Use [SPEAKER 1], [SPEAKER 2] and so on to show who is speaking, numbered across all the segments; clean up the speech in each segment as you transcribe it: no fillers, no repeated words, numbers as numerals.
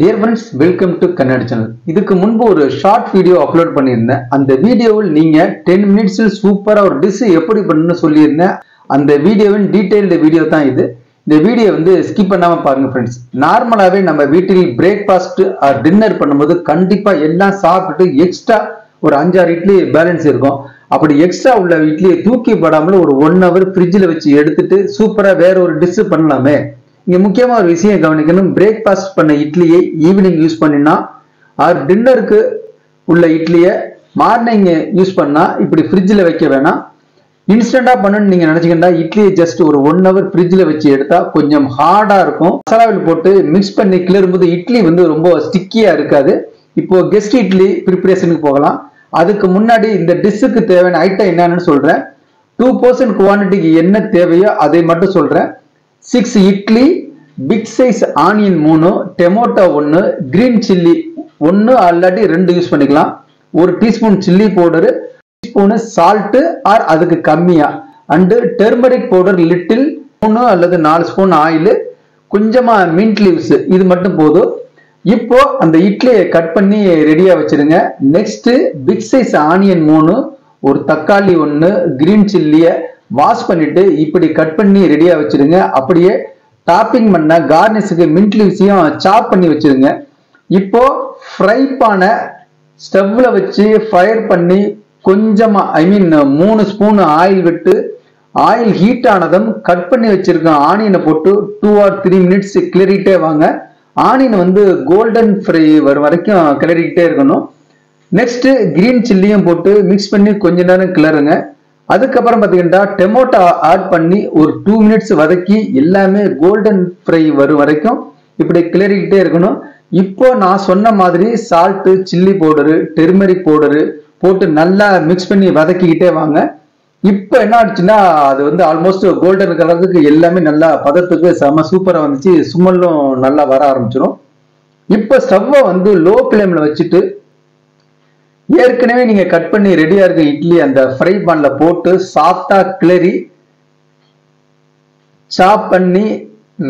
[SPEAKER 1] Dear friends, welcome to Kannada channel. இதுக்கு முன்பு ஒரு ஷார்ட் வீடியோ அப்லோட் பண்ணியிருந்தேன். அந்த வீடியோவில் நீங்க 10 மினிட்ஸில் சூப்பரா ஒரு டிஷ் எப்படி பண்ணணும்னு சொல்லியிருந்தேன். அந்த வீடியோவின் டீடைல்டு வீடியோ தான் இது. இந்த வீடியோ வந்து ஸ்கிப் பண்ணாம பாருங்க ஃப்ரெண்ட்ஸ். நார்மலாவே நம்ம வீட்டில் பிரேக்ஃபாஸ்ட் ஆர் டின்னர் பண்ணும்போது கண்டிப்பா எல்லாம் சாப்பிட்டுட்டு எக்ஸ்ட்ரா ஒரு 5-6 இட்லி பேலன்ஸ் இருக்கும். அப்படி எக்ஸ்ட்ரா உள்ள இட்லியை தூக்கி போடாமல் ஒரு 1 hour ஃப்ரிட்ஜில் வச்சு எடுத்துட்டு சூப்பரா வேற ஒரு டிஷ் பண்ணலாமே. இங்க முக்கியமா ஒரு விஷயம் கவனிக்கணும். பிரேக்ஃபாஸ்ட் பண்ண இட்லியை ஈவினிங் யூஸ் பண்ணினா ஆர் டின்னருக்கு உள்ள இட்லியை மார்னிங் யூஸ் பண்ணா இப்படி ஃப்ரிட்ஜில் வைக்க வேணாம். இன்ஸ்டன்டா பண்ணணும்னு நீங்க நினைச்சீங்கன்னா இட்லியை ஜஸ்ட் ஒரு 1 hour ஃப்ரிட்ஜில் வச்சு எடுத்தா கொஞ்சம் ஹார்டா இருக்கும். மசாலாவில் போட்டு மிக்ஸ் பண்ணி கிளறும்போது இட்லி வந்து ரொம்ப ஸ்டிக்கியா இருக்காது. இப்போ கெஸ்ட் இட்லி ப்ரிப்பரேஷனுக்கு போகலாம். அதுக்கு முன்னாடி இந்த டிஷ்ஷுக்கு தேவையான ஐட்டம் என்னன்னு சொல்றேன். 2% குவான்டிட்டிக்கு என்ன தேவையோ அதை மட்டும் சொல்றேன். 6 idli, big size onion 3, tomato 1, green chilli 1 அல்லாட்டி 2 யூஸ் பண்ணிக்கலாம். 1 teaspoon chilli powder, teaspoon salt or அதுக்கு கம்மியா, அண்ட் டர்மரிக் பவுடர் லிட்டில் 3 அல்லது 4 ஸ்பூன் ஆயில், கொஞ்சமா மின்ட் லீவ்ஸ், இது மட்டும் போதும். இப்போ அந்த இட்லியை கட் பண்ணி ரெடியா வச்சிருங்க. நெக்ஸ்ட் பிக் சைஸ் ஆனியன் 3, ஒரு தக்காளி 1, கிரீன் சில்லிய வாஷ் பண்ணிட்டு இப்படி கட் பண்ணி ரெடியா வச்சிருங்க. அப்படியே டாப்பிங் பண்ண கார்னிஷுக்கு மின்ட் லீவ்ஸையும் சாப் பண்ணி வச்சிருங்க. இப்போ ஃப்ரை பானை ஸ்டவ்ல வச்சு ஃபயர் பண்ணி கொஞ்சமா 3 ஸ்பூன் ஆயில் விட்டு ஆயில் ஹீட் ஆனதும் கட் பண்ணி வச்சிருக்க ஆனியனை போட்டு 2 or 3 மினிட்ஸ் கிளறிட்டே வாங்க. ஆனியன் வந்து கோல்டன் ஃப்ரை வரும் வரைக்கும் கிளறிக்கிட்டே இருக்கணும். நெக்ஸ்ட் கிரீன் சில்லியும் போட்டு மிக்ஸ் பண்ணி கொஞ்ச நேரம் கிளறுங்க. அதுக்கப்புறம் பார்த்தீங்கன்னா டொமேட்டோ ஆட் பண்ணி ஒரு 2 மினிட்ஸ் வதக்கி எல்லாமே கோல்டன் ஃப்ரை வரும் வரைக்கும் இப்படி கிளறிக்கிட்டே இருக்கணும். இப்போ நான் சொன்ன மாதிரி salt, chilli powder, turmeric powder போட்டு நல்லா மிக்ஸ் பண்ணி வதக்கிக்கிட்டே வாங்க. இப்போ என்ன ஆச்சுன்னா அது வந்து ஆல்மோஸ்ட் கோல்டன் கலருக்கு எல்லாமே நல்லா பதத்துக்கு செம சூப்பரா வந்துச்சு. சுமல்லும் நல்லா வர ஆரம்பிச்சிடும். இப்போ ஸ்டவ்வை வந்து லோ ஃப்ளேம்ல வச்சுட்டு ஏற்கனவே நீங்க கட் பண்ணி ரெடியா இருக்க இட்லி அந்த ஃப்ரை பான்ல போட்டு சாஃப்டா கிளறி சாப் பண்ணி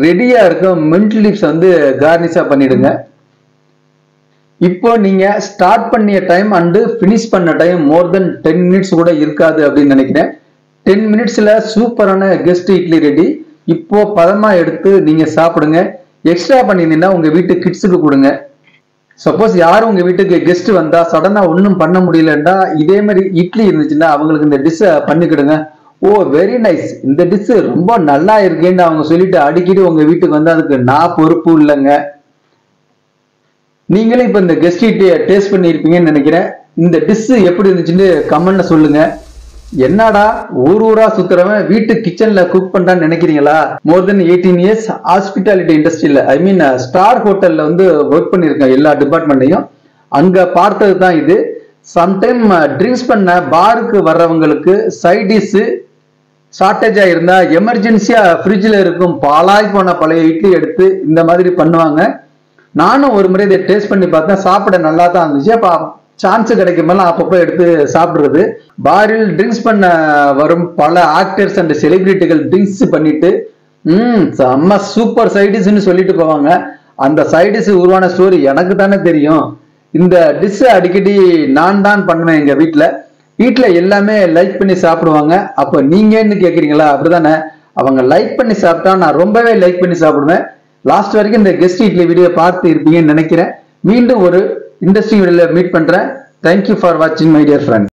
[SPEAKER 1] ரெடியா இருக்க மின்ட் லீவ்ஸ் வந்து கார்னிஷா பண்ணிடுங்க. இப்போ நீங்க ஸ்டார்ட் பண்ணிய டைம் அண்ட் பினிஷ் பண்ண டைம் மோர் தென் 10 மினிட்ஸ் கூட இருக்காது அப்படின்னு நினைக்கிறேன். 10 மினிட்ஸ்ல சூப்பரான கெஸ்ட் இட்லி ரெடி. இப்போ பதமா எடுத்து நீங்க சாப்பிடுங்க. எக்ஸ்ட்ரா பண்ணிருந்தீங்கன்னா உங்க வீட்டு கிட்ஸுக்கு கொடுங்க. சப்போஸ் யாரும் உங்க வீட்டுக்கு கெஸ்ட் வந்தா சடனா ஒன்றும் பண்ண முடியலன்னா இதே மாதிரி இட்லி இருந்துச்சுன்னா அவங்களுக்கு இந்த டிஷ்ஷை பண்ணிக்கிடுங்க. ஓ வெரி நைஸ், இந்த டிஷ் ரொம்ப நல்லா இருக்கேன்னு அவங்க சொல்லிட்டு அடிக்கடி உங்க வீட்டுக்கு வந்து அதுக்கு நான் பொறுப்பு இல்லைங்க. நீங்களும் இப்ப இந்த கெஸ்ட் இட்லியை டேஸ்ட் பண்ணியிருப்பீங்கன்னு நினைக்கிறேன். இந்த டிஷ் எப்படி இருந்துச்சுன்னு கமெண்ட்ல சொல்லுங்க. என்னடா ஊரா சுத்துறவன் வீட்டு கிச்சன்ல குக் பண்றான்னு நினைக்கிறீங்களா? மோர் தென் 18 இயர்ஸ் ஹாஸ்பிட்டாலிட்டி இண்டஸ்ட்ரியில ஸ்டார் ஹோட்டல்ல வந்து ஒர்க் பண்ணிருக்கேன். எல்லா டிபார்ட்மெண்ட்டையும் அங்க பார்த்தது தான் இது. சம்டைம் ட்ரிங்க்ஸ் பண்ண பாருக்கு வர்றவங்களுக்கு சைட் டிஷ் ஷார்டேஜா இருந்தா எமர்ஜென்சியா ஃப்ரிட்ஜில் இருக்கும் பாலாய் போன பழைய இட்லி எடுத்து இந்த மாதிரி பண்ணுவாங்க. நானும் ஒரு முறை இதை டேஸ்ட் பண்ணி பார்த்தேன். சாப்பிட நல்லா தான் இருந்துச்சு. அப்ப சான்ஸ் கிடைக்கும்போது அப்பப்போ எடுத்து சாப்பிடுறது. பாரில் ட்ரிங்க்ஸ் பண்ண வரும் பல ஆக்டர்ஸ் அண்ட் செலிபிரிட்டிகள் ட்ரிங்க்ஸ் பண்ணிட்டு செம்ம சூப்பர் சைடிஷ்னு சொல்லிட்டு போவாங்க. அந்த சைடிஷ் உருவான ஸ்டோரி எனக்கு தானே தெரியும். இந்த டிஷ் அடிக்கடி நான் தான் பண்ணுவேன். எங்க வீட்டுல எல்லாமே லைக் பண்ணி சாப்பிடுவாங்க. அப்ப நீங்கன்னு கேக்குறீங்களா? அப்படிதானே. அவங்க லைக் பண்ணி சாப்பிட்டா நான் ரொம்பவே லைக் பண்ணி சாப்பிடுவேன். லாஸ்ட் வரைக்கும் இந்த கெஸ்ட் இட்லி வீடியோ பார்த்து இருப்பீங்கன்னு நினைக்கிறேன். மீண்டும் ஒரு இண்டஸ்ட்ரி வீடியோல மீட் பண்றேன். தேங்க்யூ ஃபார் வாட்சிங் மை டியர் ஃப்ரெண்ட்.